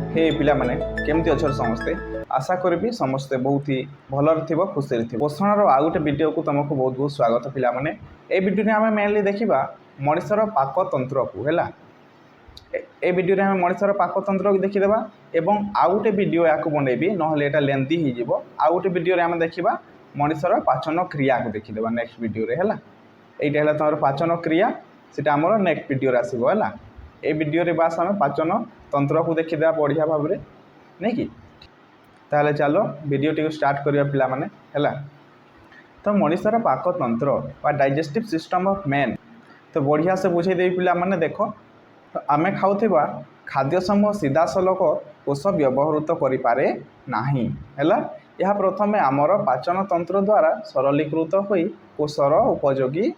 हे पिला माने केमती अच्छे समस्ते आशा करी समस्ते बहुत ही भलर थी खुशी थी पोषण आउ गोटे वीडियो को तुमको बहुत बहुत स्वागत पिला माने ए वीडियो आम मेनली देखा मनीषर पाकतंत्र को है ए वीडियो आम मनीषर पाकतंत्र को देखीदेवा एवं आउ गोटे वीडियो या बनैबी ना यहाँ लेंथी हो आउ गोटे वीडियो आम देखा मनीषर पाचन क्रिया को देखीदेवा नेक्स्ट वीडियो है यहाँ तुम पाचन क्रिया सीटा आम नेक्स्ट वीडियो आसो है ए वीडियो बास आम पाचन तंत्र को देखीदेवा बढ़िया भाव में नहीं कि ताहले चलो वीडियो टी स्टार्ट करिया पिला माने हैला। तो मनीषर पाकतंत्र बा डाइजेस्टिव सिस्टम ऑफ मैन तो बढ़िया से बुझे दे पिला माने देखो आमे खाउथिबा खाद्य समूह सीधा सलक कोष व्यवहृत करि पारे नाही हैला। यह प्रथमे आमर पाचन तंत्र द्वारा सरलीकृत होई कोषर उपयोगी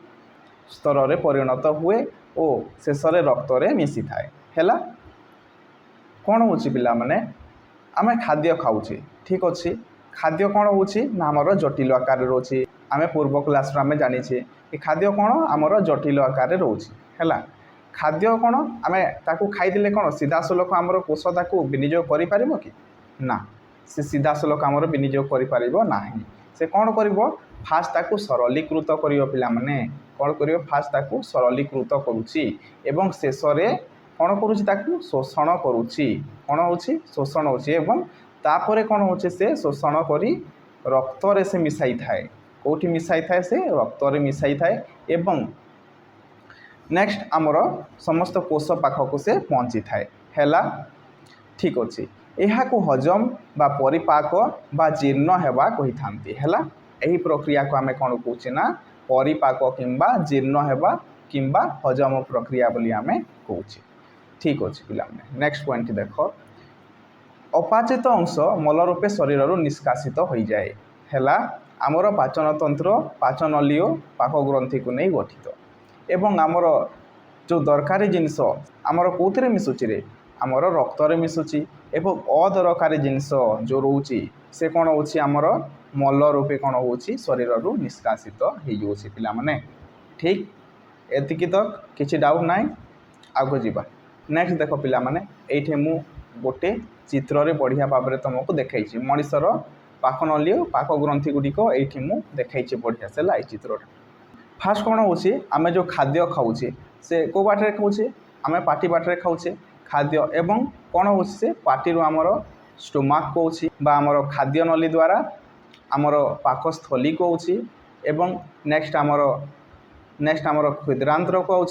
स्तर रे परिणत हुए और शेष रक्त रे मिसी थाए हैला। कौन हो पिला माने आमे खाद्य खाऊे ठीक अच्छे खाद्य कौन हो आमर जटिल आकार रोचे आमे पूर्व क्लास आमे जानी कि खाद्य कौन आमर जटिल आकार रोचे है खाद्य कौन आमे ताकू खाईदे कौन सीधा सलख आमर कोष ताकू विनियोग करि परिबो कि ना से सीधा सलख आमर विनियोग करि परिबो नाही से कौन करिवो फास्ट ताकू सरलीकृत करिवो पिला माने कौन करिवो फास्ट ताकू सरलीकृत करूची एवं शेष रे कौन करुच्ची ताकू शोषण करुच्ची कौन होची शोषण होची एवं तापरे कौन होचे से शोषण करी रक्त रे से मिसाई थाए कोठी मिसाई थाए से रक्त रे मिसाई थाए एवं नेक्स्ट आमर समस्त कोष पाखक से पहुँची थाए हैला ठीक अच्छे यहाँ को हजम बा परिपाक बा जीर्ण हेबा कही थांती हैला। यही प्रक्रिया को आमे कौन कहूचे ना परिपाक किंबा जीर्ण हेबा किंबा हजम प्रक्रिया बोली आमे कहूचे ठीक अच्छे पिला नेक्स्ट पॉइंट देख अपाचित अंश मल रूपे शरीर निष्कासित हो जाए हैला। आमर पाचन तंत्र पाचन नली और पाक ग्रंथि को नहीं गठित एवं आमर जो दरकारी जिनस आमर कौन मिसुची रे आमर रक्त रे मिसुची एवं अदरकारी जिनस जो रोची से कौन हो आमर मल रूपे कौन हो शरीर निष्कासित हो पिला माने ठीक एतिकी तक किसी डाउट ना आगो जीवा नेक्स्ट देख पिला माने एठे मु गोटे चित्र रे बढ़िया भाव में तुमको देखाई मनीषर पाक नली पाक ग्रंथि गुड़िक ये मुझे देखाई बढ़िया से लाई चित्र फास्ट कौन हो आमे जो खाद्य खाऊे से को बाटे खाऊे आमे पाटी बाटे खाऊे खाद्य एवं कौन हो पार्टी आमर स्टोमाक कौन आमर खाद्य नली द्वारा आमर पाकस्थली को एवं नेक्स्ट आमर क्षुद्रांत्र को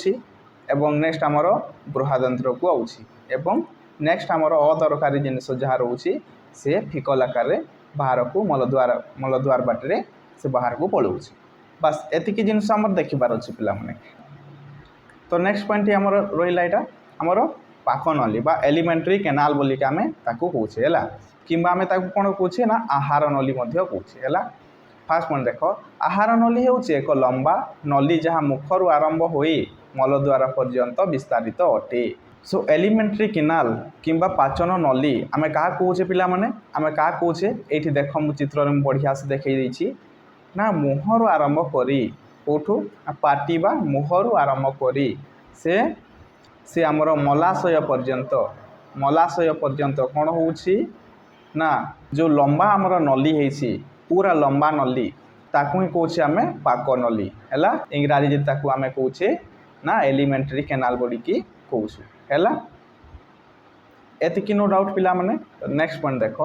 एवं नेक्स्ट आमर बृहदंत्र को एवं नेक्स्ट आमर अदरकारी जिनस जहाँ रोचे से फिकल आकार बाहर को मलद्वार बाटे से बाहर को पलाऊँ बस एतिकी जिनस आमर देखिबार अच्छे पिला माने। तो नेक्स्ट पॉइंट आमर रहा यहाँ आमर पाक नली बा एलिमेंटरी केनाल बोलिक आमे ताकू कहूचे है किंबा आमे ताकू कौन कहूचे ना आहार नली मध्य कहूचे है। फास्ट पॉइंट देख आहार नली होचे एक लंबा नली जहाँ मुखर आरंभ होई मलद्वार पर्यंत विस्तारित अटे। सो एलिमेंटरी केनाल किंबा पाचन नली आमे क्या कहूचे पिला माने आमे क्या कहूचे ये देख मु चित्र में बढ़िया से देखई देछि ना मुहर आरंभ करी कौठू पाटी बा मुहर आरंभ करी से आमर मलाशय पर्यंत कौन होउछि ना जो लंबा आमर नली है पूरा लंबा नली ताकू ही कहूचे आमे पाक नली है इंग्राजी ताकू आमे कहूचे ना एलिमेंटरी केनाल बॉडी की कहूँ है एतिकी नो डाउट पिला माने। नेक्स्ट पॉइंट देख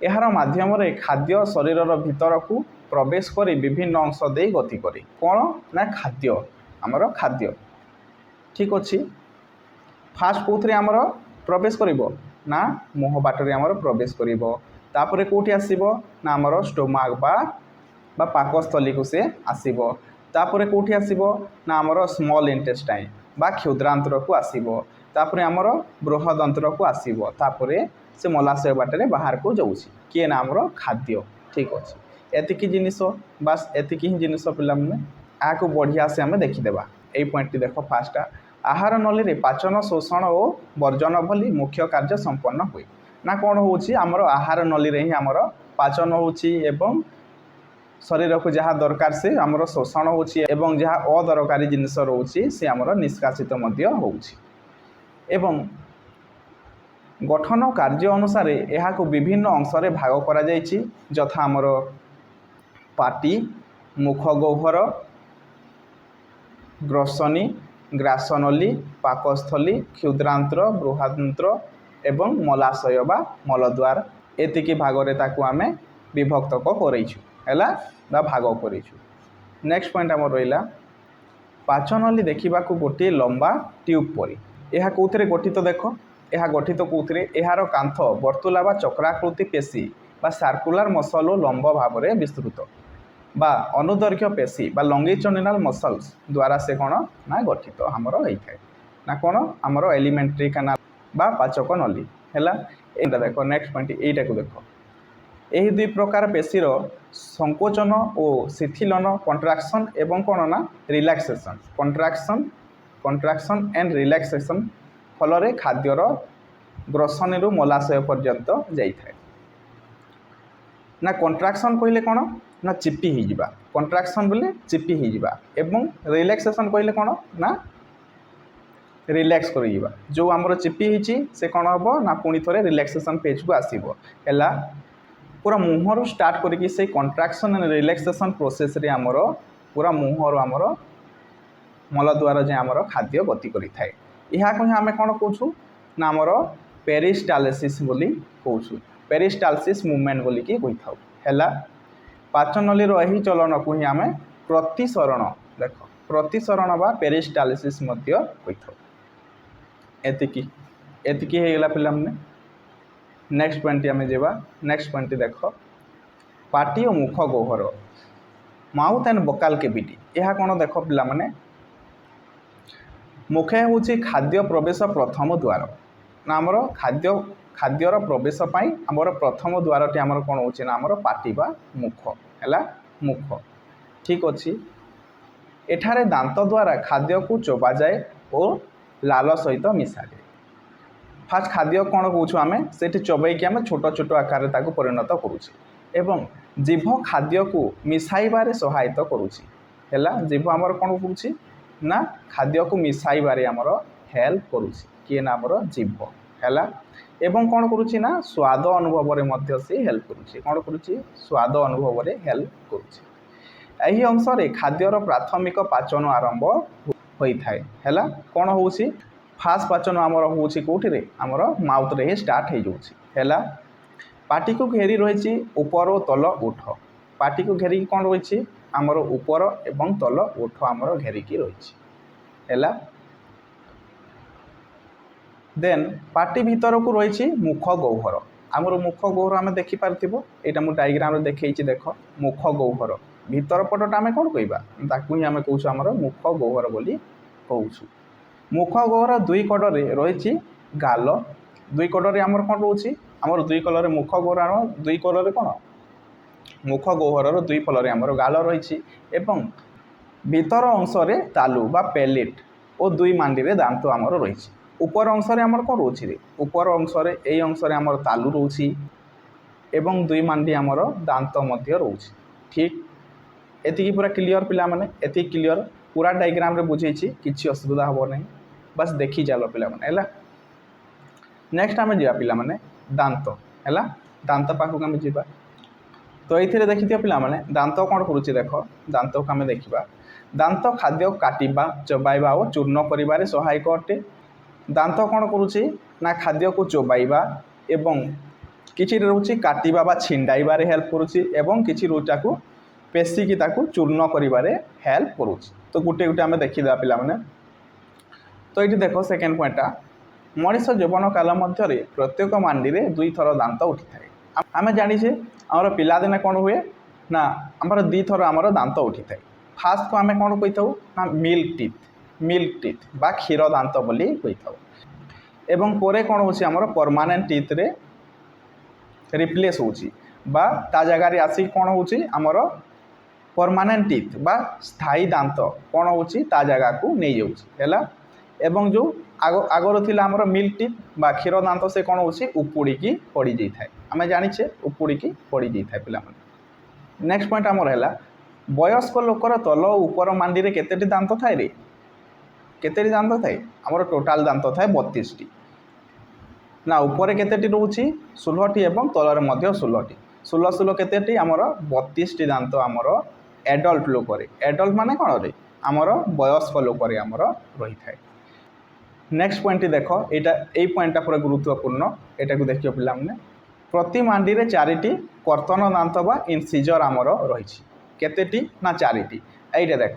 यार माध्यम खाद्य शरीर भीतर को प्रवेश करी विभिन्न अंश दे गति करी कौन ना खाद्य आमर खाद्य ठीक अच्छे फास्ट कौन आमर प्रवेश करिवो ना मुह बाटरे आमर प्रवेश करिवो तापरे कोठी आसीबो ना आमर स्टोमाक बा पाकस्थली को से आसीबो तापरे कोठी आसीबो ना आमर स्मॉल इंटेस्टाइन बा क्षुद्रांतर को आसीबो तापरे आमर बृहदंत्र को आसीबो तापरे से मलाशय बाटे बाहर को जाऊँगी किए ना आमर खाद्य ठीक अच्छे एतिकी जिनिस बास एतिकी ही जिनिस पिला माने आको बढ़िया से आमे देखीदेबा एई पॉइंट देख फास्ट आहार नली रे पाचन शोषण और वर्जन भली मुख्य कार्य संपन्न हुए ना कौन हो आमर आहार नली रे ही आमर पाचन होची एवं शरीर को जहाँ दरकार से आमर शोषण होची एवं जहाँ अदरकारी जिनस रोची से आमर निष्कासित मध्य होउची एवं गठन कार्य अनुसार यहाँ विभिन्न अंश भाग करा जायछि यथा आमर पाटी मुख गह्वर ग्रसनी ग्रासनली पाकस्थली क्षुद्रांत्र बृहांत्र एवं मलाशय बा मलद्वार एतिकी भागरे ताकू आमे विभक्त करैछु हैला बा भाग करैछु। नेक्स्ट पॉइंट आमर रहिला पाचनली देखा गोटे लंबा ट्यूब परी यह कौन गठित देख यह गठित कौन यार कांथ वर्तुला बा चक्राकृति पेशी बा सर्कुलर मसल और लंब भाव में विस्तृत बा अनुदैर्घ्य पेशी बा लंगिट्यूडिनल मसल्स द्वारा से कौन ना गठित आमर होता है ना कौन आमर एलिमेंट्री कैनाल बा पाचक नली है। देख नेक्स्ट पॉइंट यहीटा को देख यही दुई प्रकार पेशीर संकोचन और शिथिलन कंट्राक्शन एवं कौन ना रिलैक्सेशन कंट्राक्शन एंड रिलैक्सेशन फल खाद्यर ग्रसनी रु मलाशय पर्यंत जाए ना कंट्राक्शन कहले कौन ना चिपी हो जावा कंट्राक्शन बोले चिपी हो जावा एवं रिलैक्सेशन कहले कौन ना रिलैक्स कर जो आमर चिपी होची से कौन हम ना पुणी थे रिलैक्सेशन पेज को आसो है पूरा मुहर स्टार्ट करके से कंट्राक्शन एंड रिलैक्सेशन प्रोसेस रे आमर पूरा मुहर आमर मलद्वार जे आमर खाद्य गति करि थाए यहाँ को आम कौन कहूँ ना आमर पेरिस्टालसिस बोली कहूँ पेरिस्टालसिस मूवमेंट बोली कि कही था है। पाचनली यही चलन को ही आम प्रतिसरण देख प्रतिसरण बा पेरिस्टालसिस कही था एतिकी एतिकी होगला पिला माने। नेक्स्ट पॉइंट आम जावा नेक्स्ट पॉइंट देख पाटी और मुख गह्वर माउथ एंड बकाल केविटी यह कौन देख पिला माने मुखे हूँ खाद्य प्रवेश प्रथम द्वार ना आमर खाद्यर प्रवेश पाई आमर प्रथम द्वारटी आमर कौन हो ना आमर पाटी बा मुख है मुख ठीक अच्छी एठारे दांत द्वारा खाद्य को चोबा जाए और लाल सहित मिसा जाए फास्ट खाद्य कौन कौन आम से चबईकी आम छोट छोट आकार परिणत करुँ जीभ खाद्य को मिसाइबारे सहायता करुँची है जीभ आमर कौन करुँची ना खाद्य को मिसाइबारे आमर हेल्प करुँची किए ना आमर जीभ है एवं कौन करुँची ना स्वाद अनुभव में से हेल्प करुँची कौन करुँची स्वाद अनुभव में हेल्प करुँची यही अंश खाद्यर प्राथमिक पाचन आरंभ होता है कौन हो फास्ट पाचन आमर हूँ कौटे आमर माउथ रे ही स्टार्ट हो जाए पाटी को घेरी रही ऊपर और तल ओठ पाटी को घेरिकी कौन रही आमर ऊपर एवं तल ओठ आमर घेरिकी रही है। देन पाटी भीतर को रही मुख गह्वर आमर मुख गह्वर आम देखिपार यहाँ मुझे डायग्राम देखी देख मुख गह्वर भीतर पटटा आम कौन कहवा ही आम कौन आमर मुख गह्वर बोली कहूँ मुख गह्वर दुई कड़े रही गाल दुई कड़े आमर कौन रोचे आमर दुई कलर मुख गह्वर दुई कलर कौन मुख गह्वर दुई फल आमर गाल रही एवं भीतर अंश तालु बा पेलेट और दुई मांडी रे दांत आमर रही ऊपर अंश आमर कौन रोचे ऊपर अंश यही अंश आमर तालु रोची एवं दुई मांडी आमर दांत मध्य रोचे ठीक एतिकी पूरा क्लियर पिला माने एति क्लियर पूरा डायग्राम रे बुझे किसी असुविधा हम नहीं बस देखी चलो पिला माने है। नेक्स्ट आम जा पिला माने दांत है दांत पाखक आम जा तो ये देखी पिला माने दांत कौन करुच्चे देख दांत को आम देखा दांत खाद्य काटिबा चबाइबा और चूर्ण करिबारे सहायक अटे दांत कौन करुच्चे ना खाद्य को चबाइबा एवं किछि रोचे काटिबा बा छिंडाइबारे हेल्प करुच्ची एवं किछि रोचा को पेशिकी ताकू चूर्ण करिबारे हेल्प करुच्ची तो गोटे गोटे आम देखीदा पिला माने तो ये देख सेकेंड पॉइंटा मनीष जीवन काल मध्य प्रत्येक मांडी रे दुई थर दांत उठी थाए आम जाचे आमर पिलादिने कौन हुए ना आमर दी थर आमर दांत उठी थाए फास्ट को आम कौन कही था ना मिल्क टीथ बा क्षीर दांत बोली कही था एवं पोरे कौन हो आमर परमानेंट टीथ रे रिप्लेस होची बा ता जगार आसिक कौन हो आमर परमानेंट टीथ बा स्थायी दांत कौन हो ता जगह को नहीं जाऊँ एवं जो आगर थिला आमर मिल्क टीथ बा क्षीर दांत से कौन हो उपुड़ी पड़ जाए आम जाचे उपुड़ी पड़ जाए पिला नेक्स्ट पॉइंट आमर है वयस्क लोकर तल ऊपर मांडी रे केतेटी दांत थाए रे केतेटी दांत थाए आमर टोटाल दांत थाए 32टी ନା ଉପରେ କେତେଟି ରହୁଛି 16ଟି ଏବଂ ତଳରେ ମଧ୍ୟ 16ଟି। 16 16 କେତେଟି ଆମର 32ଟି ଦାନ୍ତ ଆମର ଏଡଲ୍ଟ ଲୋକରେ। ଏଡଲ୍ଟ ମାନେ କ'ଣ ରେ ଆମର ବୟସ୍କ ଲୋକରେ ଆମର ରହିଥାଏ। ନେକ୍ସଟ ପଏଣ୍ଟଟି ଦେଖ, ଏଇ ପଏଣ୍ଟଟା ପୁରା ଗୁରୁତ୍ୱପୂର୍ଣ୍ଣ, ଏଟାକୁ ଦେଖିବ ପିଲାମାନେ। ପ୍ରତି ମାଣ୍ଡିରେ 4ଟି କର୍ତ୍ତନ ଦାନ୍ତ ବା ଇନସିଜର ଆମର ରହିଛି। କେତେଟି ନା 4ଟି। এইটা দেখ,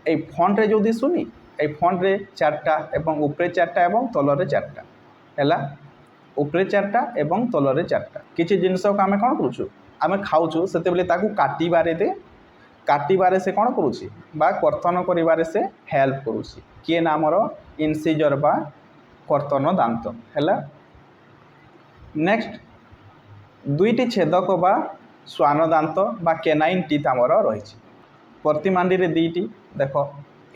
এই ফন্টরে ଯେଉଁ ଦିଶୁନି, এই ଫଣ୍ଟରେ 4ଟା ଏବଂ ଉପରେ 4ଟା ଏବଂ ତଳରେ 4ଟା ହେଲା। ଉପରେ 4ଟା ଏବଂ ତଳରେ 4ଟା। କିଛି ଜିନିଷକୁ ଆମେ କ'ଣ କରୁଛୁ, ଆମେ ଖାଉଛୁ, ସେତେବେଳେ ତାକୁ କାଟିବାରେ ସେ କ'ଣ କରୁଛି ବା କର୍ତ୍ତନ କରିବାରେ ସେ ହେଲ୍ପ କରୁଛି। କିଏ ନା ଆମର ଇନସିଜର ବା କର୍ତ୍ତନ ଦାନ୍ତ ହେଲା। ନେକ୍ସଟ, 2ଟି ଛେଦକ ବା ଶ୍ୱାନ ଦାନ୍ତ ବା କେନାଇନ୍ ଟିଥ୍ ଆମର ରହିଛି। ପ୍ରତି ମାଣ୍ଡିରେ 2ଟି। ଦେଖ,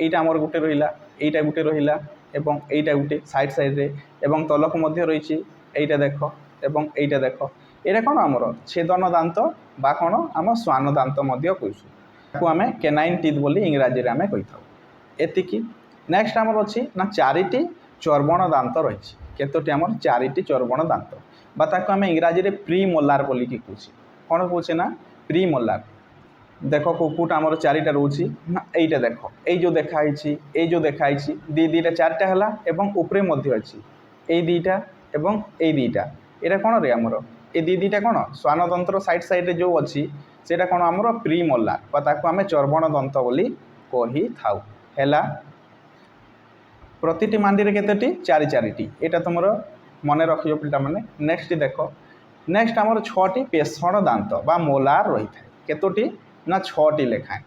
এইটা ଆମର ଗୋଟେ ରହିଲା, এইটা ଗୋଟେ ରହିଲା ଏବଂ এইটা ଗୋଟେ ସାଇଡ଼୍ରେ ଏବଂ ତଲକୁ ମଧ୍ୟ ରହିଛି। এইটা ଦେଖ ଏବଂ এইটা ଦେଖ, ଏଇଟା କ'ଣ ଆମର ଛେଦନ ଦାନ୍ତ ବା କ'ଣ ଆମ ଶ୍ୱାନ ଦାନ୍ତ ମଧ୍ୟ କହୁଛୁ। ତାକୁ ଆମେ କେନାଇନ୍ ଟିଥ୍ ବୋଲି ଇଂରାଜୀରେ ଆମେ କହିଥାଉ। ଏତିକି। ନେକ୍ସଟ ଆମର ଅଛି ନା 4ଟି ଚର୍ବଣ ଦାନ୍ତ ରହିଛି। କେତୋଟି ଆମର 4ଟି ଚର୍ବଣ ଦାନ୍ତ ବା ତାକୁ ଆମେ ଇଂରାଜୀରେ ପ୍ରି ମୋଲାର ବୋଲିକି କହୁଛେ। କ'ଣ କହୁଛେ ନା ପ୍ରି ମୋଲାର। দেখ কুকুট আমার 4টা রয়েছে না, এইটা দেখ, এই যে দেখাইছি, এই যে দেখাইছি, দুইটা 4টা হলা এবং উপরে মধ্যে আছে এই 2টা এবং এই 2টা। এটা কোণ রে আমার এই 2টা কোণ শ্বানদন্ত্র সাইডে যে অছি, সেটা কোণ আমার প্রি মোলার বা তাকে আমি চর্বণ দন্ত বলি কহি থাউ হেলা। প্রতিটি মান্ডিরে কেতোটি 4টি। এটা তোমার মনে রাখিব পিলা মানে। নেক্সট দেখ, নেক্সট আমার 6টি পেষণ দান্ত বা মোলার রয়েছে। কেতোটি না 6টি লেখায়।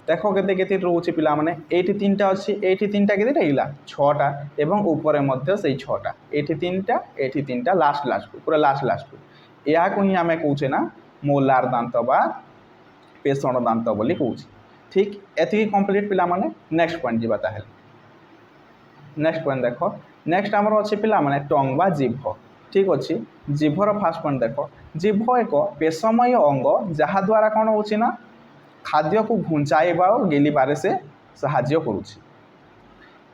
দেখো কেতে কেতে রয়েছে পিলা মানে, এইটি 3টা আছে, এইটি 3টা কেতে এইলা 6টা এবং উপরে মধ্যে সেই 6টা। এইটি 3টা, এইটি 3টা লাস্টକୁ পুরা লাস্টକୁ। ইয়াকু ହିଁ ଆମେ କହୁଛେ ନା ମୋଲାର ଦାନ୍ତ ବା ପେଷଣ ଦାନ୍ତ ବୋଲି କହୁଛେ। ଠିକ୍ ଏତିକି କମ୍ପ୍ଲିଟ୍ ପିଲାମାନେ। ନେକ୍ସଟ ପଏଣ୍ଟ ଯିବା ତାହେଲେ। ନେକ୍ସଟ ପଏଣ୍ଟ ଦେଖ, ନେକ୍ସଟ ଆମର ଅଛି ପିଲାମାନେ ଟଙ୍ଗ ବା ଜିଭ। ଠିକ୍ ଅଛି, ଜିଭର ଫାର୍ଷ୍ଟ ପଏଣ୍ଟ ଦେଖ। ଜିଭ ଏକ ପେଶମୟ ଅଙ୍ଗ ଯାହାଦ୍ୱାରା କ'ଣ ହେଉଛି ନା ଖାଦ୍ୟକୁ ଘୁଞ୍ଚାଇବା ଓ ଗିଳିବାରେ ସେ ସାହାଯ୍ୟ କରୁଛି।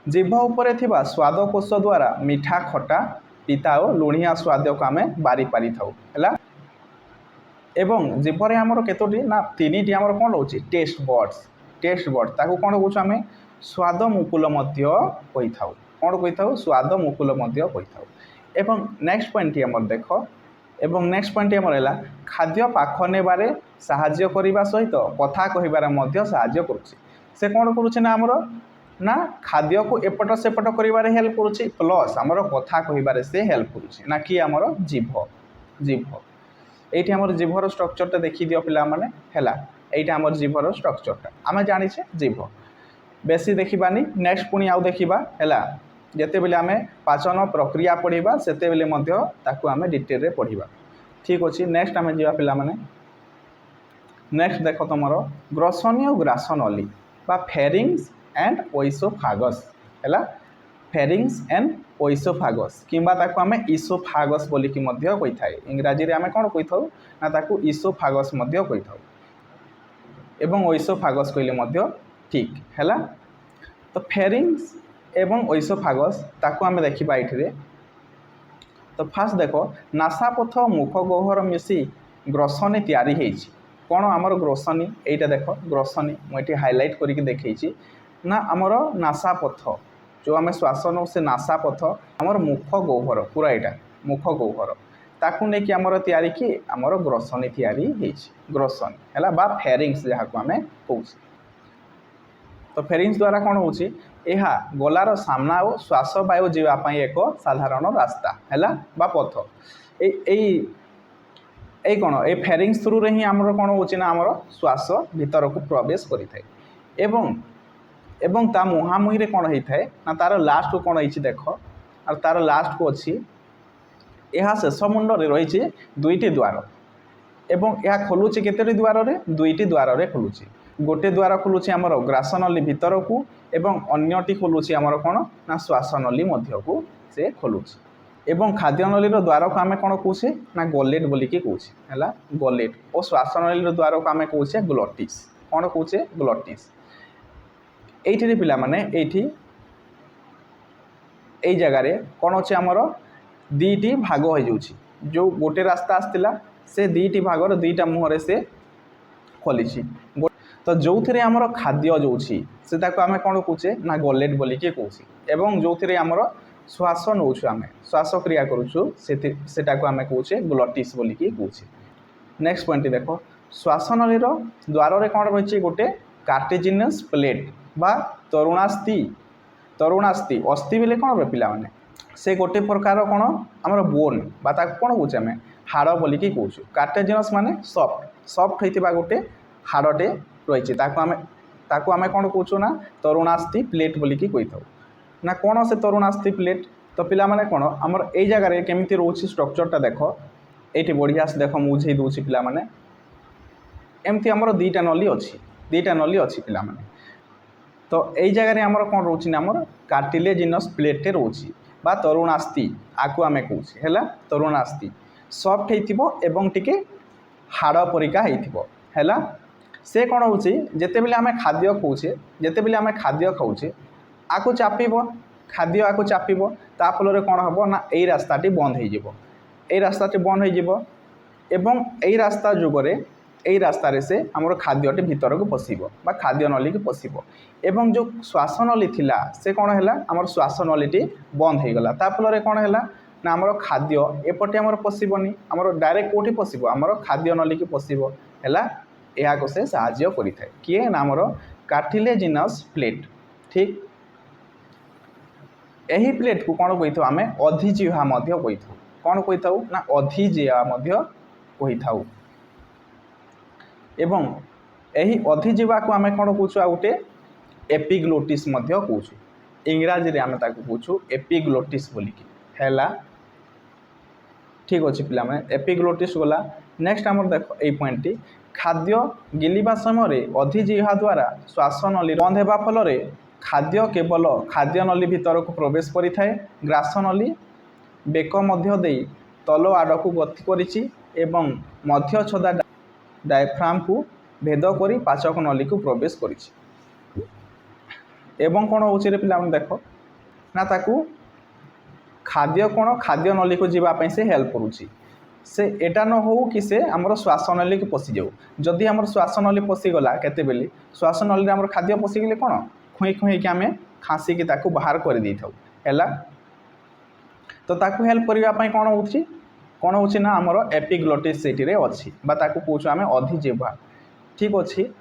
ଜିଭ ଉପରେ ଥିବା ସ୍ୱାଦକୋଷ ଦ୍ୱାରା ମିଠା, ଖଟା, ପିତା ଓ ଲୁଣିଆ ସ୍ୱାଦକୁ ଆମେ ବାରି ପାରିଥାଉ ହେଲା। ଏବଂ ଜିଭରେ ଆମର କେତୋଟି ନା 3ଟି ଆମର କ'ଣ ରହୁଛି ଟେଷ୍ଟ ବର୍ଡ଼ସ୍। ଟେଷ୍ଟ ବର୍ଡ଼ ତାକୁ କ'ଣ କହୁଛୁ ଆମେ ସ୍ୱାଦ ମୁକୁଲ ମଧ୍ୟ କହିଥାଉ। କ'ଣ କହିଥାଉ? ସ୍ୱାଦ ମୁକୁଲ ମଧ୍ୟ କହିଥାଉ। ଏବଂ ନେକ୍ସଟ ପଏଣ୍ଟଟି ଆମର ଦେଖ, ଏବଂ ନେକ୍ସଟ ପଏଣ୍ଟଟି ଆମର ହେଲା ଖାଦ୍ୟ ପାଖ ନେବାରେ ସାହାଯ୍ୟ କରିବା ସହିତ କଥା କହିବାରେ ମଧ୍ୟ ସାହାଯ୍ୟ କରୁଛି। ସେ କ'ଣ କରୁଛି ନା ଆମର ନା ଖାଦ୍ୟକୁ ଏପଟ ସେପଟ କରିବାରେ ହେଲ୍ପ କରୁଛି, ପ୍ଲସ୍ ଆମର କଥା କହିବାରେ ସେ ହେଲ୍ପ କରୁଛି। ନା କି ଆମର ଜିଭ। এইটি আমার জিভর স্ট্রকচরটা দেখি দিও পিলামানে হেলা। এইটা আমার জিভর স্ট্রকচরটা আমি জানিছে জিভ। বেশি দেখিবানি, নেক্সট পুনি আউ দেখিবা হেলা। যেতেবেলে আমি পাচন প্রক্রিয়া পড়িবা সেতেবেলে মধ্য তাকু আমি ডিটেলরে পড়িবা। ঠিক আছে, নেক্সট আমি যা পিলামানে। নেক্সট দেখ তোমার গ্রসনি ও গ্রাসনলি বা ফেরিংস এন্ড ওইসোফাগস হেলা। ফেরিংস এন্ড ওইসোফাগস কিংবা তাকু আমি ইসোফাগস বলিকি মধ্য কইথাই। ইংরাজীরে আমি কোন কইথাউ না তাকু ইসোফাগস মধ্য কইথাউ এবং ওইসোফাগস কইলে মধ্য ঠিক হেলা। তো ফেরিংস এবং ওইসোফাগস তাকু আমি দেখিবা এঠিরে। তো ফার্স্ট দেখ নাসাপথ মুখ গহ্বর মিশি গ্রসনি তৈরি হয়েছি। কোণ আমার গ্রসনি এইটা দেখ, গ্রসনি মু এটি হাইলাইট করিকি দেখাইছি না আমার নাসাপথ जो आम श्वास नौ से नासापथ आमर मुख गह्वर पूरा यहाँ मुख गह्वर ताकू नहीं आमर तैयारी कि आमर ग्रसनी तैयारी ग्रसनी है बा फेरिंग्स जहाँ को आम कौच। तो फेरिंग्स द्वारा कौन हो गलार सामना और श्वास वायु जावाई एक साधारण रास्ता है बा पथ ये कौन ये फेरिंग्स थ्रू रे ही आमर कौन हो श्वास भीतर को प्रवेश करें एवं ता मुहांमुही रे कौन होता है ना तार लास्ट को कौन होती देख और तार लास्ट को अच्छी यह शेष मुंडे रही 2टी द्वार एवं यह खोलुची केतोटी द्वार रे 2टी द्वार रे खोलुची। गोटे द्वार खोलुची आमर ग्रासनली भीतर को एवं अन्यटी खोलुची आमर कौन ना श्वासनली मध्य को से खोलुची। एवं खाद्यनली द्वार को आम कौन कौचे ना गलेट बोलिकी कौचे है गलेट और श्वासनली द्वार को आम कौचे ग्लटिस। कौन कौचे ग्लटिस। এইটি পিলা মানে এইটি এই জায়গায় কোণ হচ্ছে আমার दुईटी भाग हो जाऊँगी जो गोटे रास्ता आसला से दुईटी भागर दुईटा मुहर से खोली तो जो थे आमर खाद्य जो से आम कौन कौचे ना गलेट बोलिकी कौचे एवं जो थे आमर श्वास नौ आम श्वास क्रिया करूटा को आम कौचे ग्लटिस बोलिकी कौचे। नेक्स्ट पॉइंट देख श्वास नलीर द्वार में कौन रही गोटे कार्टेजिनस प्लेट बा तरुणास्थि अस्थि बेले कौन पिला माने से गोटे प्रकार कौन आमर बोन बा कौन कौचे आम हाड़ बोलिकी कौचु। कार्टेजिनस माने सफ्ट होता गोटे हाड़टे रही आम कौन कौचु ना तरुणास्थि प्लेट बोलिकी कही था ना कौन से तरुणास्थि प्लेट तो पिला माने कौन आमर ए जगार केमती रोचे स्ट्रक्चरटा देख ये बढ़िया से देख मुझे दूसरी पिला माने एमती आमर दुईटा नली अच्छी पिला माने तो यही जगह आमर कौन रोचे आमर कार्टिलेजिनस प्लेटे रोचे बा तरुणास्थि आकु आम कौचे है तरुणास्थि सफ्ट हो टिके हाड़ परिका है से कौन हो जिते बेले आम खाद्य खाऊे जिते बेले आम खाद्य खाऊे आकु चापिब खाद्य आकु चापिब ता फल कौन हम ना यही रास्ताटी बंद हो रास्ताटी बंद हो यही रास्ता जुगरे यही रास्तार से आमर खाद्यटी भीतर को पशिब बा खाद्य नली की पशिब एवं जो श्वास नली थिला से कौन है आमर श्वास नलीटी बंद हो गला ता फल कौन है ना आमर खाद्य एपटे आमर पशिबनी आमर डायरेक्ट कौटी पशिब आमर खाद्य नली की पशिब है यह को से साहाय्य करें किए ना आमर कार्टिलेजिनस प्लेट ठीक यही प्लेट को कौन कही आम अधिजिह्वा कही कौन कही था ना अधिजिह्वा कही था एवं यही अधिजिह्वा को आम कौन कौचु गोटे एपिग्लोटिस कौचु इंग्राजी रे आम कौचु एपिग्लोटिस बोलिकी है ठीक अच्छे पिला एपिग्लोटिस गला। नेक्स्ट आम देख ये पॉइंट खाद्य गिलिबा समय अधिजिह्वा द्वारा श्वास नली बंद होगा फल खाद्य केवल खाद्य नली भीतर को प्रवेश करि थाए ग्रास नली बेक मध्य देई तल आड़ को गति करिछि एवं मध्य छदा डायफ्राम को भेद करी पाचक नली को प्रवेश करिछि एवं कौन होछि रे पिला देख ना ताकू खाद्य कौन खाद्य नली को जीवाई से हेल्प करुच्ची से एटा न हो कि से आमर श्वास नली को पशि जाऊ जदि आमर श्वास नली पशिगला केते बेले श्वास नली आमर खाद्य पशिगले कौन खुई खुई कि आम खाँसिकी बाहर कर दे था है तो ताकू हेल्प करने कौन हो ना आमर एपिग्लोटिस से अच्छी कौच आम अधिजिह्वा ठीक अच्छे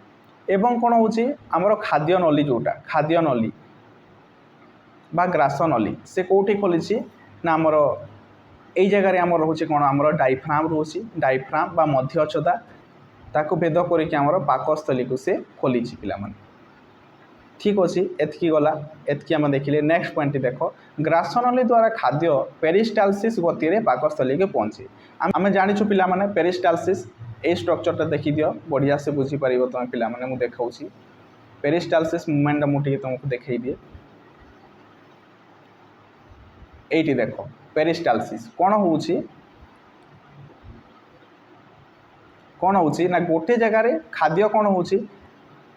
एवं कौन हो आमर खाद्य नली जोटा खाद्य नली बा ग्रास नली से कौटी खोली ना आमर यही जगह आम रोचे कौन आमर डायफ्राम रोचे डायफ्राम बा मध्य छदा ताकू भेद करके आमर पाकस्थली को से खोली पिला माने ठीक अच्छे एतकी गला एतकी आम देखिले। नेक्स्ट पॉइंट देख ग्रास नली द्वारा खाद्य पेरिस्टालसिस गति में पाकस्थली के पहुँचे आम जाचु पिला माने पेरिस्टालसिस ये स्ट्रक्चरटा देखी दियो बढ़िया से बुझीपर तुम पिला माने मुझे देखा पेरिस्टालसिस मुवमेंट मुझे तुमको देखई दिए ये देख पेरिस्टालसिस कौन हो ना गोटे जगार खाद्य कौन हो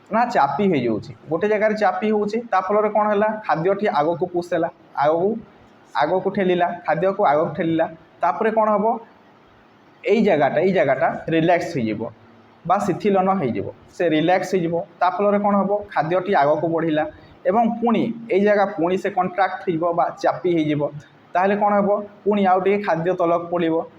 ना चापी हो जाऊँगी गोटे जगार चापी होता फल कौन है खाद्यटी आग को पुश है आग को ठेलिला खाद्य को आग को ठेलिला तापर कौन हम यही जगहटा रिलैक्स हो शिथिलन हो से रिलैक्स हो फल कौन हम खाद्यटी आग को बढ़िला एवं पुणी यही जगह पुणी से कंट्राक्ट हो चापी हो ताहले कौन हम पुणी आउ टे खाद्य तलक पड़ो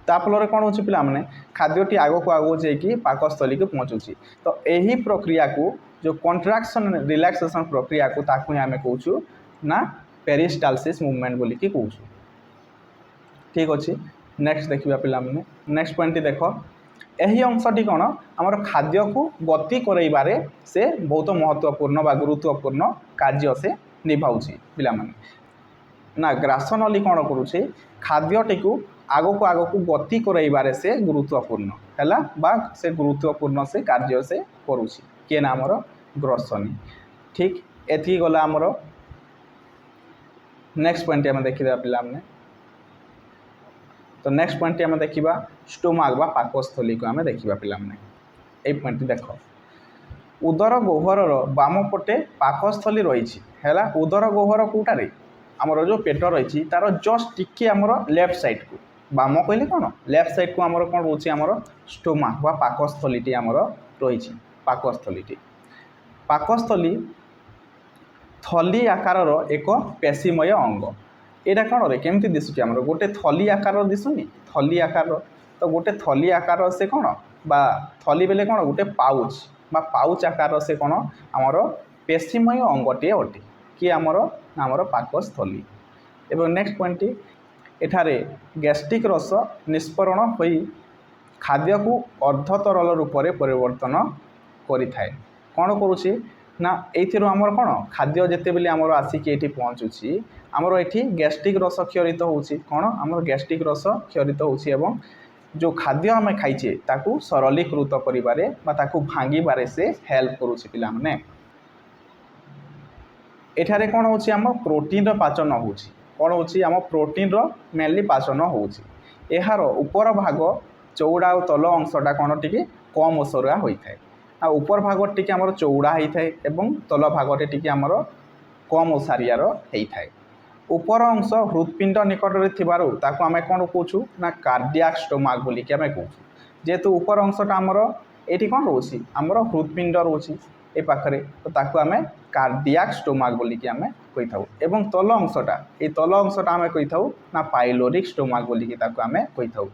ताफल कौन हो पिला माने खाद्यटी आग को आग जाकि पाकस्थली को पहुँचुची तो यही प्रक्रिया को जो कंट्राक्शन रिलैक्सेशन प्रक्रिया को ताकू आम कौचु ना पेरिस्टालसिस मूवमेंट बोलिकी कौचु ठीक अच्छे। नेक्स्ट देखा पिला माने नेक्स्ट पॉइंट देख यही अंशटी कौन आमर खाद्य को गति करइबारे से बहुत महत्वपूर्ण बा गुरुत्वपूर्ण कार्य से निभाउची पिला माने ना ग्रास नली कौन करुचे खाद्यटी को आग को गति करइबारे से गुरुत्वपूर्ण है बा से गुरुत्वपूर्ण से कार्य से करुची किए ना आमर ग्रसनी ठीक एति गला आमर नेक्स्ट पॉइंट आम देखा पिला माने तो नेक्स्ट पॉइंट आम देखा स्टोमाक बा पाकस्थली को आम देखा पिला माने ए पॉइंट देख उदर गह्वर बाम पटे पाकस्थली रही है उदर गह्वर कौटारे आमर जो पेट रही तार जस्ट टिके आमर लेफ्ट साइड को बाम कहले कौन लेफ्ट साइड को आमर कौन रोचे आमर स्टोमाक बा पाकस्थली आमर रही पाकस्थली पाकस्थली थली आकार एक पेशीमय अंग यहाँ कौन रे केमती दिशुची आमर गोटे थली आकार दिशुनी थली आकार तो गोटे थली आकार से कौन बा थली बेले कौन गोटे पाउच बा पाउच आकार से कौन आमर पेशीमय अंगटे अटे कि आमर आमर पाकस्थली। एवं नेक्स्ट पॉइंट एठारे गैस्ट्रिक रस निष्परण होई खाद्य को अर्ध तरल रूप में परिवर्तन करिथाए कौन करुँची ना एथिरो आमर कौन खाद्य जिते बेले आमर आसिकी एठी पहुँचुची आमर एठी गैस्ट्रिक रस क्षरित होउची कौन आमर गैस्ट्रिक रस क्षरित होउची एवं जो खाद्य आम खाइचे ताकू सरलीकृत करिबारे बा ताकू भांगिबारे से हेल्प करुची पिला माने। एठारे कौन होची आम प्रोटीन रो पाचन होउची कौन होची आम प्रोटीन रो मेनली पाचन होउची एहार ऊपर भाग चौड़ा और तल अंशटा कौन टिके कम ओसरुआ होइथाय आ ऊपर भाग टिके आमर चौड़ा होइथाय एवं तल भागटे टिके आमर कम ओसारियार होइथाय। ऊपर अंश हृदपिंड निकट में थिबारु ताकू आमे कौन कहूँ ना कार्डियाक स्टोमाक बोली कि आमे कहूँ जेहेतु ऊपर अंशटा आमर एठी कौन रोची आमर हृदपिंड रोची ए पाखरे तो ताकू आमे कार्डियाक स्टोमाक बोली कि आमे कहि थाउ एवं तल अंशटा ए तल अंशटा आमे कहि थाउ ना पाइलोरिक स्टोमाक बोली कि ताकू आमे कहि थाउ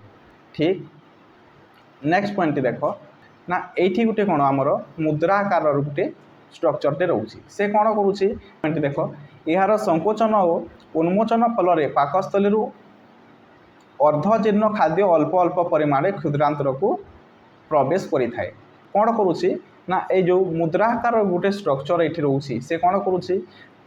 ठीक। नेक्स्ट पॉइंट देख ना एठी गुटे कौन आमर मुद्राकार गोटे स्ट्रक्चरटे रोची से कौन करुँची पॉइंट देख यार संकोचन और उन्मोचन फल पाकस्थली अर्धजीर्ण खाद्य अल्प अल्प परिमाण क्षुद्रांतर को प्रवेश करें कौन करुँची ना ये जो मुद्राकार गोटे स्ट्रक्चर ये रोचे से कौन करुँची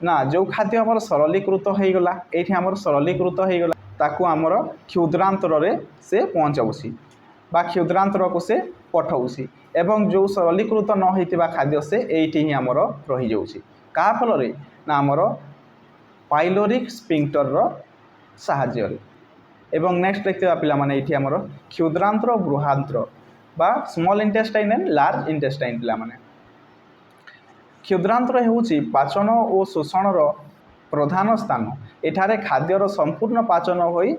ना जो खाद्य आमर सरलीकृत हो गला ये आमर सरलीकृत हो गला ताकू आमर क्षुद्रांतर से पहुँचाऊँगी बा क्षुद्रांतर को से पठाऊँगी एवं जो सरलीकृत न होइतिबा खाद्य से एठी ही आमर रही जाउछि का फल रे ना आमर पाइलोरिक स्पिंक्टर रो साहाय्य एवं नेक्स्ट देखते पिला माने एठी आमर क्षुद्रांतर बृहांतर बा small intestine and large intestine पिला माने क्षुद्रांतर हेउछि पाचन और शोषण रो प्रधान स्थान एठारे खाद्यर संपूर्ण पाचन होई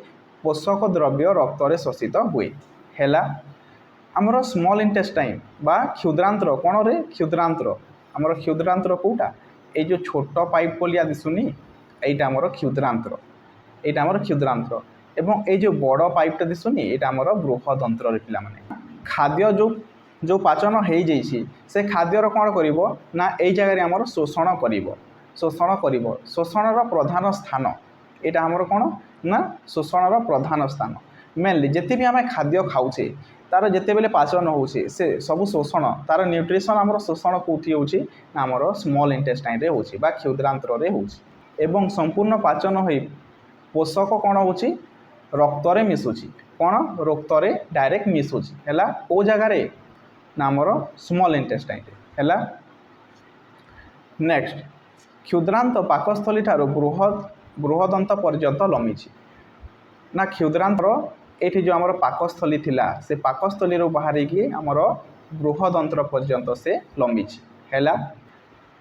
पोषक द्रव्य रक्त रे शोषित हुए हेला आमर स्मॉल इंटेस्टाइन बा क्षुद्रांतर कौन रे क्षुद्रांतर आमर क्षुद्रांतर कोटा ये जो छोट पाइप पोलिया दिशुनी यहाँ आमर क्षुद्रांतर यहाँ आमर क्षुद्रांतर एवं ये जो बड़ पाइपटा दिशुनी यहाँ आमर बृहदंत्र पिला माने खाद्य जो जो पाचन हो जाइए से खाद्यर कौन कर ना यही जगह आमर शोषण कर शोषण प्रधान स्थान यहाँ आमर कौन ना शोषण प्रधान स्थान मेनली जिते भी आम खाद्य खाऊे तार जिते बेले पाचन होचे से सब शोषण तार न्यूट्रिशन आमर शोषण कौटी होची ना आमर स्मॉल इंटेस्टाइन रे होची बा क्षुद्रांतर रे होची एवं संपूर्ण पाचन होई पोषक कौन होची रक्त रे मिसुची कौन रक्त रे डायरेक्ट मिसुची हैला ओ जगह रे ना आमर स्मॉल इंटेस्टाइन रे हैला। नेक्स्ट क्षुद्रांत पाकस्थली ठारो बृहदंत पर्यंत लंबीची ना क्षुद्रांतर ये जो आमर पाकस्थली थिला से पाकस्थली बाहरी की आमर बृहदंत्र पर्यंत से लंबीची हैला।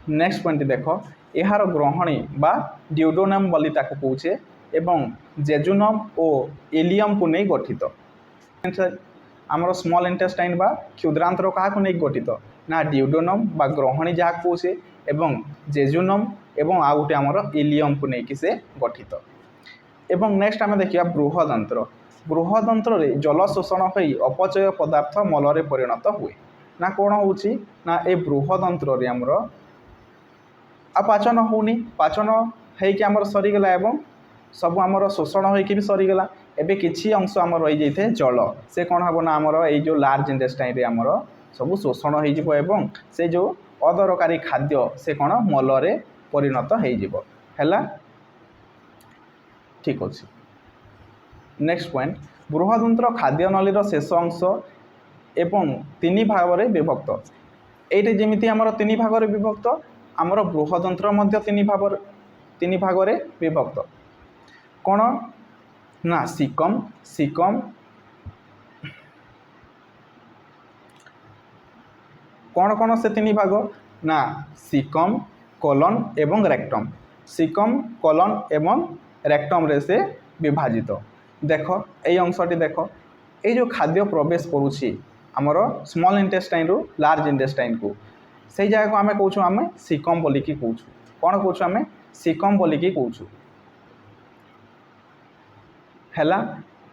नेक्स्ट पॉइंट देख यार ग्रहणी बा ड्यूडोनम बोली ताको कहूचे एवं जेजुनम और इलियम को नहीं गठित आमर स्मॉल इंटेस्टाइन बा क्षुद्रांतर क्या को नहीं गठित ना ड्यूडोनम बा ग्रहणी जहाँ कहूचे एवं जेजुनम एवं आ गोटे आमर इलियम को लेकिन से गठित एवं नेक्स्ट आम देखिए बृहदंत्र बृहदंत्र रे जल शोषण हो अपचय पदार्थ मल परिणत हुए ना कौन होची ना ए बृहदंत्र रे आमर आ पाचन होनी पाचन होइकि आमर सरीगला एवं सब आमर शोषण होइकि भी सरीगला एबे किछि अंश आमर रही जाइथे जल से कौन हम ना आमर ए जो लार्ज इंटेस्टाइन रे आमर सब शोषण हो जिवो एवं से जो अदरकारी खाद्य से कौन मल रे परिणत हो जिवो हैला ठीक अच्छे। नेक्स्ट पॉइंट बृहदंत्र खाद्य नलीर शेष अंश एवं तीन भाग में विभक्त ये जमी आमर तीन भाग में विभक्त आमर बृहदंत्र तीन भाग में विभक्त कौन ना सिकम सिकम कौन कौन से तीन भाग ना सिकम कोलन एवं रेक्टम सिकम कोलन एवं रेक्टम रे से विभाजित। देख ये अंशटी देख ये जो खाद्य प्रवेश करुच्ची आमर स्मॉल इंटेस्टाइन रु लार्ज इंटेस्टाइन को से जगह को आम कौन आम सिकम बोलिकी कौन कौन कौन आम सिकम बोलिकी कौन है।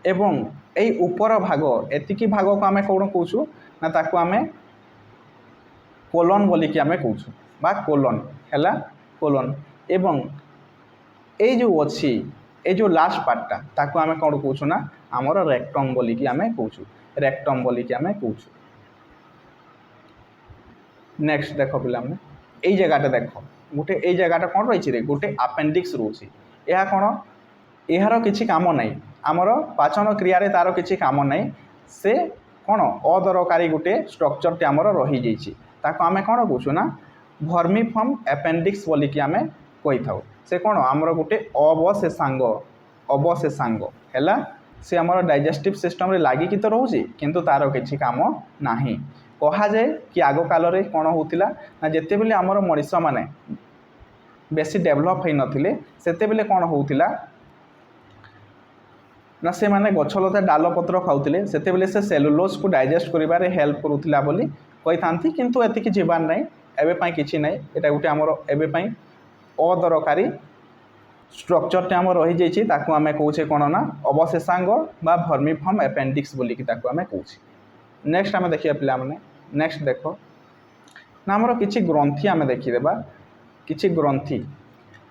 एवं यही ऊपर भाग एतिकी भाग को आम कौन कौन ना ताकू आम कोलन बोलिकी आम कौन बा कोलन है कोलन। एवं ये जो अच्छी ये जो लास्ट पार्टा ताकू आम कौन कौन ना आमर रेक्टम बोलिकी आम कौन रेक्टम बोलिकी आम कौन। नेक्स्ट देख पिला यही जगह देख गोटे यही जगह कौन रही रे गोटे आपेंडिक्स रोचे यह कौन यार किसी काम ना आमर पाचन क्रिया रे तार किसी काम ना से कौन अदरकारी गोटे स्ट्रक्चर टे आमर रही जाइए ताको आम कौन कौन ना वर्मीफर्म एपेंडिक्स बोलिकी आम कही था। से कौन आमर गोटे अवशेषांग है से आमर डाइजेस्टिव सिस्टम रे लागिकी तो रोचे किंतु तार किसी काम ना कह जाए कि आग काल रे कौन होतिला ना जेते बेले आमर मनीष माने बेसी डेभलप होई नथिले सेते बेले कौन होतिला ना से माने गछलता डाल पत्र खाऊले से बेले से सेलुलोज को डाइजेस्ट करिबारे हेल्प करुथिला बोली कही थांती किंतु एतिकी जीवार नाई एबे पई किछि नाई एटा गुटे आमर एबे पई अदरकारी स्ट्रक्चर टे आम रही जाइए ताकू आम कौचे कौन ना अवशेषांग बा वर्मीफर्म एपेंडिक्स बोलिकी ताकू आम कौचे। नेक्स्ट आम देखिए पिला माने नेक्स्ट देख ना आमर किछि ग्रंथि आम देखीदेबा किछि ग्रंथि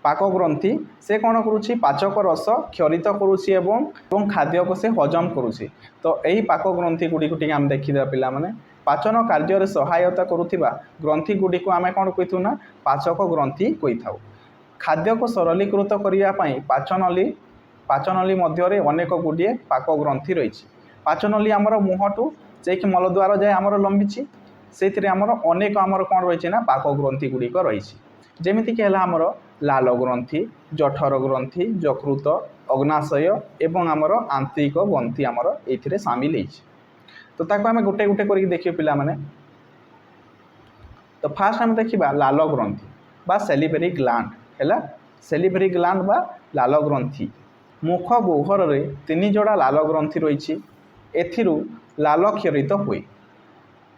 पाक ग्रंथि से कौन करुच्ची पाचक रस क्षरित करुच्ची एवं खाद्य को से हजम करुच्ची। तो यही पाक ग्रंथि गुड़ी को आम देखीदेबा पिला माने पाचन कार्य सहायता करुथिबा ग्रंथि गुड़ी को आम कौन कही ना पाचक ग्रंथि कही था। खाद्य को सरलीकृत करने पाचनली मध्य अनेक गुड़िए पाक ग्रंथि रही। पाचनली आमर मुहटू जे मलद्वार जाए आमर लंबी से आमर अनेक आमर कौन रही ना पाक ग्रंथि गुड़िक रही जमीक आमर लाल ग्रंथि जठर ग्रंथि यकृत अग्नाशय एवं आमर आंतरिक ग्रंथि आमर ये सामिल है। तो ताको आम गोटे गोटे करके देखिए पिला माने। तो फास्ट आम देखा लाल ग्रंथि बा सेलिवरी ग्लैंड है सेलिवरी ग्लैंड बा लाल ग्रंथि मुख गह्वर रे 3 जोड़ा लाल ग्रंथि रही एथिरु लाल क्षरित हुए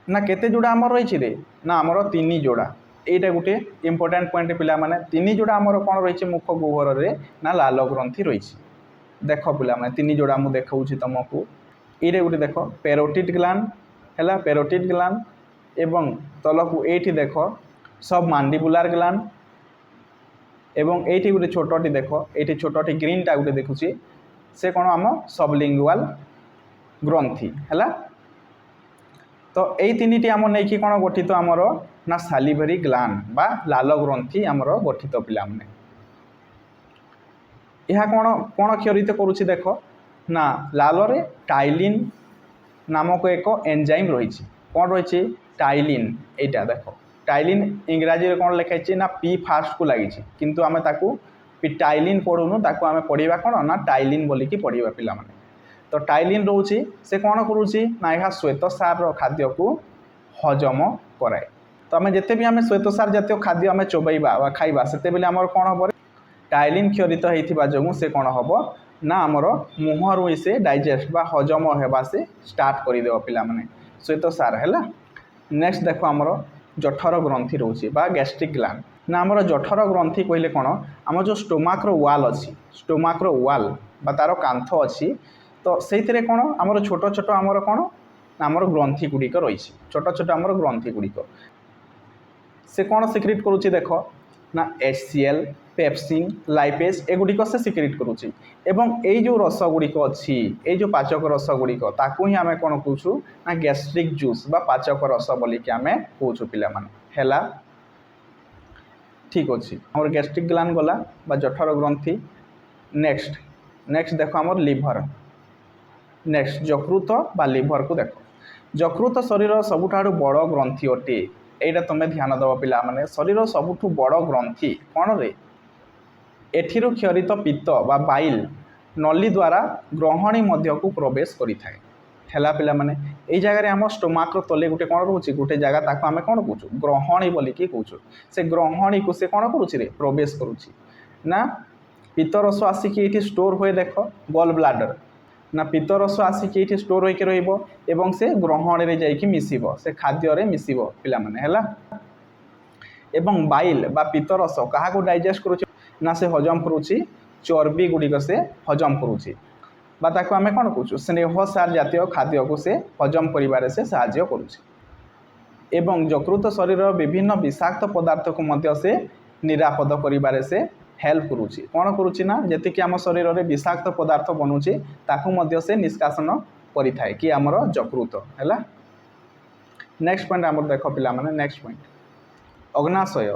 ना केते जोड़ा आमर रही रे ना आमर 3 जोड़ा एटा गोटे इंपोर्टेंट पॉइंट पिला माने 3 जोड़ा आमर कौन रही मुख गह्वर रे ना लाल ग्रंथि रही। देख पिला माने 3 जोड़ा मु देखाऊँ तुमको ये गोटे देख पेरोटिड ग्लैंड है पेरोटिड ग्लैंड एवं तलकू ये देख सब मांडिबुलार ग्लैंड एवं ये गोटे छोटी देख ये छोटी ग्रीनटा गोटे देखुची से कौन आम सबलिंगुआल ग्रंथि है। तो यही 3टी आम नहीं कौन गठित आमर ना सालिभरी ग्लैंड बा लाल ग्रंथि आमर गठित पिला माने। यह कौन कौन क्षरित करुच्ची देख ना लाल रे टाइलिन नामक एक एंजाइम रही कौन रही टाइलिन एटा देख टाइलिन इंग्राजी रे कौन लिखाई ना पी फास्ट को लगी किंतु आम ताकू टाइलिन पढ़ुनु ताकू आम पढ़ा कौन ना टाइलिन बोलिकी पढ़ा पिला माने। तो टाइलिन रोचे से कौन करुच्ची ना यह श्वेतसार खाद्य को हजम कराए। तो आम जिते भी आम श्वेतसार जातीय खाद्य आम चोबईबा खाइबा सेते बेले आमर कौन हम टाइलिन क्षरित होता जो से कौन हम ना आमर मुहर से डाइजेस्ट बा हजम होगा से स्टार्ट करदेव पिला माने श्वेतसार है। नेक्स्ट देख आमर जठर ग्रंथि रोचे बा गैस्ट्रिक ग्लैंड ना आमर जठर ग्रंथि कहले कौन आम जो स्टोमाक्र वाल अच्छी स्टोमाक्र वाल बा तार कांथ अच्छी तो से कौन आमर छोट छोट आमर कौन आमर ग्रंथि गुड़िक रही छोट छोट आमर ग्रंथि गुड़िक से कौन सिक्रेट करुच्ची देख ना HCl पेप्सिन लाइपेज एगुड़िक से सिक्रेट करुच्ची एवं यही जो रस गुड़िक अच्छी ये जो पाचक रस गुड़िक ताकू ही आम कौन कौचु ना गैस्ट्रिक जूस बा पाचक रस बोलिकी आम कौचु पिला माने है। ठीक अच्छे आम गैस्ट्रिक ग्लैंड गला बा जठर ग्रंथि। नेक्स्ट नेक्स्ट देख आमर लिभर नेक्स्ट यकृत बा लिभर को देख यकृत शरीर सबुठारु बड़ ग्रंथि अटे एटा तुम्हें ध्यान दब पिला माने शरीर सबुठु बड़ ग्रंथि कौन रे एठिरु क्षरित पित्त बा बाइल नली द्वारा ग्रहणी मध्य को प्रवेश करिथाए है पिला माने एई जगह आम स्टोमाक्र तले गोटे कौन रोचे गोटे जगह ताको आम कौन कौचु ग्रहणी बोलिकी कौचु से ग्रहणी को से कौन करुच्ची रे प्रवेश करुच्ची। ନା ପିତ୍ତରସ ଆସିକି ଏଇଠି ଷ୍ଟୋର୍ ହୁଏ ଦେଖ ଗଲ୍ ବ୍ଲାଡର, ନା ପିତ୍ତରସ ଆସିକି ଏଇଠି ଷ୍ଟୋର୍ ହୋଇକି ରହିବ ଏବଂ ସେ ଗ୍ରହଣରେ ଯାଇକି ମିଶିବ, ସେ ଖାଦ୍ୟରେ ମିଶିବ ପିଲାମାନେ ହେଲା। ଏବଂ ବାଇଲ୍ ବା ପିତ୍ତରସ କାହାକୁ ଡାଇଜେଷ୍ଟ କରୁଛି ନା ସେ ହଜମ କରୁଛି ଚର୍ବି ଗୁଡ଼ିକ ସେ ହଜମ କରୁଛି, ବା ତାକୁ ଆମେ କ'ଣ କହୁଛୁ ସ୍ନେହସାର ଜାତୀୟ ଖାଦ୍ୟକୁ ସେ ହଜମ କରିବାରେ ସେ ସାହାଯ୍ୟ କରୁଛି। ଏବଂ ଯକୃତ ଶରୀରର ବିଭିନ୍ନ ବିଷାକ୍ତ ପଦାର୍ଥକୁ ମଧ୍ୟ ସେ ନିରାପଦ କରିବାରେ ସେ ହେଲ୍ପ କରୁଛି। କ'ଣ କରୁଛି ନା ଯେତିକି ଆମ ଶରୀରରେ ବିଷାକ୍ତ ପଦାର୍ଥ ବନୁଛି ତାକୁ ମଧ୍ୟ ସେ ନିଷ୍କାସନ କରିଥାଏ କି ଆମର ଯକୃତ ହେଲା। ନେକ୍ସଟ ପଏଣ୍ଟ ଆମର ଦେଖ ପିଲାମାନେ, ନେକ୍ସଟ ପଏଣ୍ଟ ଅଗ୍ନାଶୟ।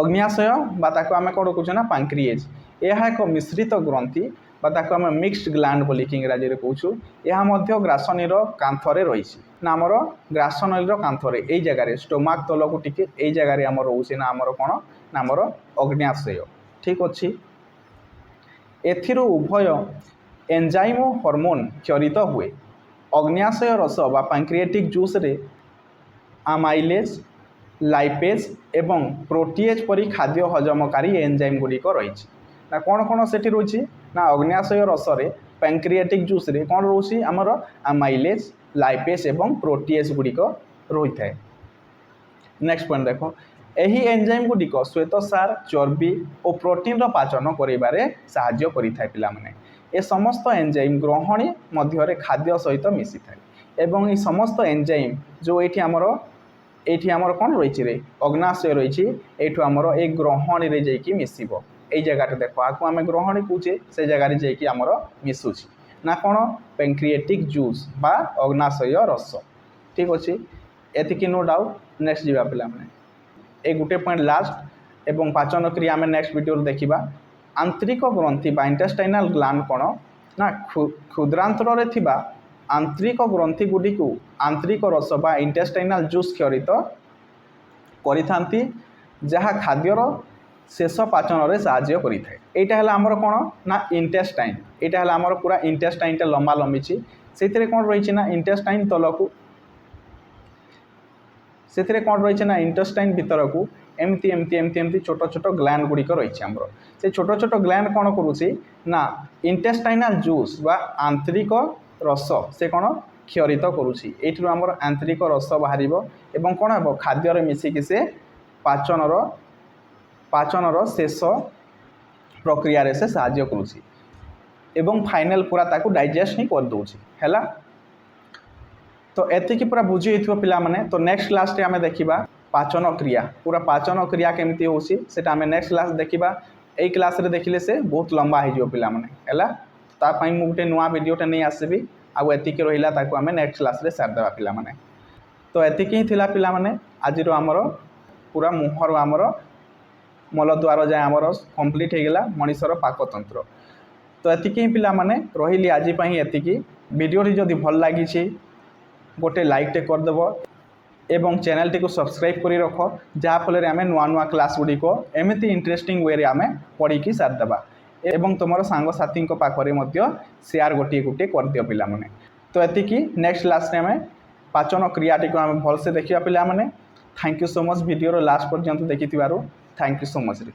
ଅଗ୍ନ୍ୟାଶୟ ବା ତାକୁ ଆମେ କ'ଣ କହୁଛୁ ନା ପାଙ୍କ୍ରିଏଜ୍। ଏହା ଏକ ମିଶ୍ରିତ ଗ୍ରନ୍ଥି ବା ତାକୁ ଆମେ ମିକ୍ସଡ ଗ୍ଲାଣ୍ଡ ବୋଲିକି ଇଂରାଜୀରେ କହୁଛୁ। ଏହା ମଧ୍ୟ ଗ୍ରାସନୀର କାନ୍ଥରେ ରହିଛି, ନା ଆମର ଗ୍ରାସନୀର କାନ୍ଥରେ ଏଇ ଜାଗାରେ ଷ୍ଟୋମାକ୍ ତଳକୁ ଟିକେ ଏଇ ଜାଗାରେ ଆମର ରହୁଛି ନା ଆମର କ'ଣ ନା ଆମର ଅଗ୍ନ୍ୟାଶୟ। ଠିକ୍ ଅଛି। ଏଥିରୁ ଉଭୟ ଏନ୍ଜାଇମ୍ ଓ ହର୍ମୋନ୍ କ୍ଷରିତ ହୁଏ। ଅଗ୍ନ୍ୟାଶୟ ରସ ବା ପାଙ୍କ୍ରିଏଟିକ୍ ଜୁସ୍ରେ ଆମାଇଲେଜ୍, ଲାଇପେଜ୍ ଏବଂ ପ୍ରୋଟିଏଜ୍ ପରି ଖାଦ୍ୟ ହଜମକାରୀ ଏନ୍ଜାଇମ୍ ଗୁଡ଼ିକ ରହିଛି। ନା କ'ଣ କ'ଣ ସେଠି ରହୁଛି ନା ଅଗ୍ନ୍ୟାଶୟ ରସରେ ପାଙ୍କ୍ରିଏଟିକ୍ ଜୁସ୍ରେ କ'ଣ ରହୁଛି ଆମର ଆମାଇଲେଜ୍, ଲାଇପେଜ୍ ଏବଂ ପ୍ରୋଟିଏଜ୍ ଗୁଡ଼ିକ ରହିଥାଏ। ନେକ୍ସଟ ପଏଣ୍ଟ ଦେଖ, ଏହି ଏନ୍ଜାଇମ୍ ଗୁଡ଼ିକ ଶ୍ୱେତସାର, ଚର୍ବି ଓ ପ୍ରୋଟିନ୍ର ପାଚନ କରିବାରେ ସାହାଯ୍ୟ କରିଥାଏ ପିଲାମାନେ। ଏ ସମସ୍ତ ଏନ୍ଜାଇମ୍ ଗ୍ରହଣୀ ମଧ୍ୟରେ ଖାଦ୍ୟ ସହିତ ମିଶିଥାଏ ଏବଂ ଏହି ସମସ୍ତ ଏନ୍ଜାଇମ୍ ଯେଉଁ ଏଇଠି ଆମର କ'ଣ ରହିଛି ରେ ଅଗ୍ନାଶୟ ରହିଛି, ଏଇଠୁ ଆମର ଏଇ ଗ୍ରହଣୀରେ ଯାଇକି ମିଶିବ। ଏଇ ଜାଗାରେ ଦେଖ ଆକୁ ଆମେ ଗ୍ରହଣୀ କହୁଛେ, ସେ ଜାଗାରେ ଯାଇକି ଆମର ମିଶୁଛି ନା କ'ଣ ପାଙ୍କ୍ରିଏଟିକ୍ ଜୁସ୍ ବା ଅଗ୍ନାଶୟ ରସ। ଠିକ୍ ଅଛି, ଏତିକି ନୋ ଡାଉଟ୍। ନେକ୍ସଟ ଯିବା ପିଲାମାନେ, ଏ ଗୋଟେ ପଏଣ୍ଟ ଲାଷ୍ଟ ଏବଂ ପାଚନ କ୍ରିୟା ଆମେ ନେକ୍ସଟ ଭିଡ଼ିଓରେ ଦେଖିବା। ଆନ୍ତରିକ ଗ୍ରନ୍ଥି ବା ଇଣ୍ଟେଷ୍ଟାଇନାଲ ଗ୍ଲାଣ୍ଡ କ'ଣ ନା କ୍ଷୁଦ୍ରାନ୍ତରରେ ଥିବା ଆନ୍ତରିକ ଗ୍ରନ୍ଥି ଗୁଡ଼ିକୁ ଆନ୍ତରିକ ରସ ବା ଇଣ୍ଟେଷ୍ଟାଇନାଲ ଜୁସ୍ କ୍ଷରିତ କରିଥାନ୍ତି, ଯାହା ଖାଦ୍ୟର ଶେଷ ପାଚନରେ ସାହାଯ୍ୟ କରିଥାଏ। ଏଇଟା ହେଲା ଆମର କ'ଣ ନା ଇଣ୍ଟେଷ୍ଟାଇନ୍। ଏଇଟା ହେଲା ଆମର ପୁରା ଇଣ୍ଟେଷ୍ଟାଇନ୍ଟା ଲମ୍ବା ଲମ୍ବିଛି, ସେଥିରେ କ'ଣ ରହିଛି ନା ଇଣ୍ଟେଷ୍ଟାଇନ୍ ତଳକୁ, ସେଥିରେ କ'ଣ ରହିଛି ନା ଇଣ୍ଟେଷ୍ଟାଇନ୍ ଭିତରକୁ ଏମିତି ଏମିତି ଏମିତି ଏମିତି ଛୋଟ ଛୋଟ ଗ୍ଲାଣ୍ଡ ଗୁଡ଼ିକ ରହିଛି ଆମର। ସେ ଛୋଟ ଛୋଟ ଗ୍ଲାଣ୍ଡ କ'ଣ କରୁଛି ନା ଇଣ୍ଟେଷ୍ଟାଇନାଲ ଜୁସ୍ ବା ଆନ୍ତରିକ ରସ ସେ କ'ଣ କ୍ଷରିତ କରୁଛି। ଏଇଥିରୁ ଆମର ଆନ୍ତରିକ ରସ ବାହାରିବ ଏବଂ କ'ଣ ହେବ ଖାଦ୍ୟରେ ମିଶିକି ସେ ପାଚନର ଶେଷ ପ୍ରକ୍ରିୟାରେ ସେ ସାହାଯ୍ୟ କରୁଛି ଏବଂ ଫାଇନାଲ ପୁରା ତାକୁ ଡାଇଜେଷ୍ଟ ହିଁ କରିଦେଉଛି ହେଲା। ତ ଏତିକି ପୁରା ବୁଝି ହେଇଥିବ ପିଲାମାନେ। ତ ନେକ୍ସଟ କ୍ଲାସ୍ରେ ଆମେ ଦେଖିବା ପାଚନ କ୍ରିୟା, ପୁରା ପାଚନ କ୍ରିୟା କେମିତି ହେଉଛି ସେଇଟା ଆମେ ନେକ୍ସଟ କ୍ଲାସ୍ ଦେଖିବା। ଏଇ କ୍ଲାସ୍ରେ ଦେଖିଲେ ସେ ବହୁତ ଲମ୍ବା ହେଇଯିବ ପିଲାମାନେ ହେଲା। ତା ପାଇଁ ମୁଁ ଗୋଟେ ନୂଆ ଭିଡ଼ିଓଟେ ନେଇ ଆସିବି, ଆଉ ଏତିକି ରହିଲା ତାକୁ ଆମେ ନେକ୍ସଟ କ୍ଲାସ୍ରେ ସାରିଦେବା ପିଲାମାନେ। ତ ଏତିକି ହିଁ ଥିଲା ପିଲାମାନେ ଆଜିର ଆମର ପୁରା ମୁହଁରୁ ଆମର ମଳଦ୍ୱାର ଯାଏ ଆମର କମ୍ପ୍ଲିଟ୍ ହେଇଗଲା ମଣିଷର ପାକତନ୍ତ୍ର। ତ ଏତିକି ହିଁ ପିଲାମାନେ, ରହିଲି ଆଜି ପାଇଁ ଏତିକି। ଭିଡ଼ିଓଟି ଯଦି ଭଲ ଲାଗିଛି ଗୋଟେ ଲାଇକ୍ଟେ କରିଦେବ ଏବଂ ଚ୍ୟାନେଲଟିକୁ ସବସ୍କ୍ରାଇବ୍ କରି ରଖ, ଯାହାଫଳରେ ଆମେ ନୂଆ ନୂଆ କ୍ଲାସ୍ ଗୁଡ଼ିକ ଏମିତି ଇଣ୍ଟରେଷ୍ଟିଂ ୱେରେ ଆମେ ପଢ଼ିକି ସାରିଦେବା ଏବଂ ତୁମର ସାଙ୍ଗସାଥୀଙ୍କ ପାଖରେ ମଧ୍ୟ ସେୟାର ଗୋଟିଏ କରିଦିଅ ପିଲାମାନେ। ତ ଏତିକି, ନେକ୍ସଟ କ୍ଲାସ୍ରେ ଆମେ ପାଚନ କ୍ରିୟାଟିକୁ ଆମେ ଭଲସେ ଦେଖିବା ପିଲାମାନେ। ଥ୍ୟାଙ୍କ ୟୁ ସୋ ମଚ୍ ଭିଡ଼ିଓର ଲାଷ୍ଟ ପର୍ଯ୍ୟନ୍ତ ଦେଖିଥିବାରୁ ଥ୍ୟାଙ୍କ ୟୁ ସୋ ମଚ୍ରେ।